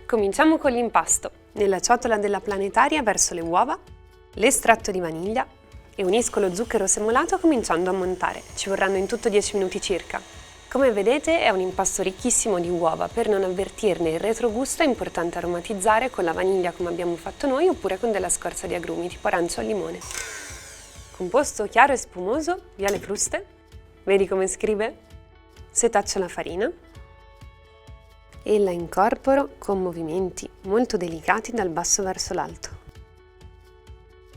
Cominciamo con l'impasto. Nella ciotola della planetaria verso le uova, l'estratto di vaniglia e unisco lo zucchero semolato cominciando a montare. Ci vorranno in tutto 10 minuti circa. Come vedete è un impasto ricchissimo di uova, per non avvertirne il retrogusto è importante aromatizzare con la vaniglia come abbiamo fatto noi oppure con della scorza di agrumi tipo arancio al limone. Composto chiaro e spumoso, via le fruste, vedi come scrive? Setaccio la farina e la incorporo con movimenti molto delicati dal basso verso l'alto.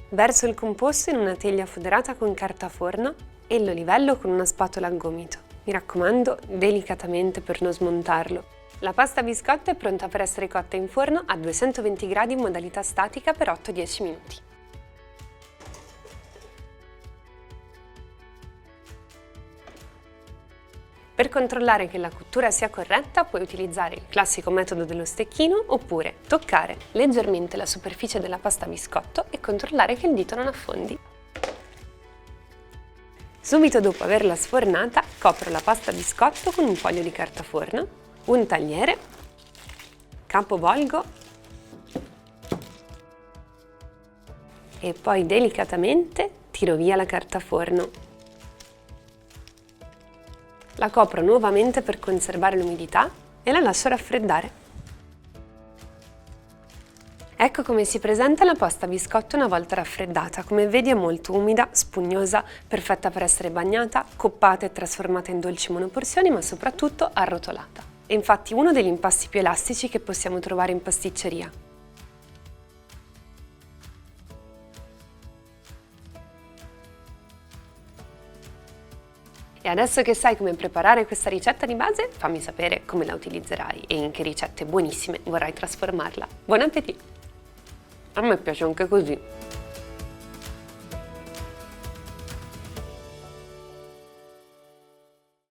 Verso il composto in una teglia foderata con carta forno e lo livello con una spatola a gomito. Mi raccomando, delicatamente per non smontarlo. La pasta biscotto è pronta per essere cotta in forno a 220 gradi in modalità statica per 8-10 minuti. Per controllare che la cottura sia corretta puoi utilizzare il classico metodo dello stecchino oppure toccare leggermente la superficie della pasta biscotto e controllare che il dito non affondi. Subito dopo averla sfornata, copro la pasta biscotto con un foglio di carta forno, un tagliere, capovolgo e poi delicatamente tiro via la carta forno. La copro nuovamente per conservare l'umidità e la lascio raffreddare. Ecco come si presenta la pasta biscotto una volta raffreddata. Come vedi è molto umida, spugnosa, perfetta per essere bagnata, coppata e trasformata in dolci monoporzioni, ma soprattutto arrotolata. È infatti uno degli impasti più elastici che possiamo trovare in pasticceria. E adesso che sai come preparare questa ricetta di base, fammi sapere come la utilizzerai e in che ricette buonissime vorrai trasformarla. Buon appetito! A me piace anche così.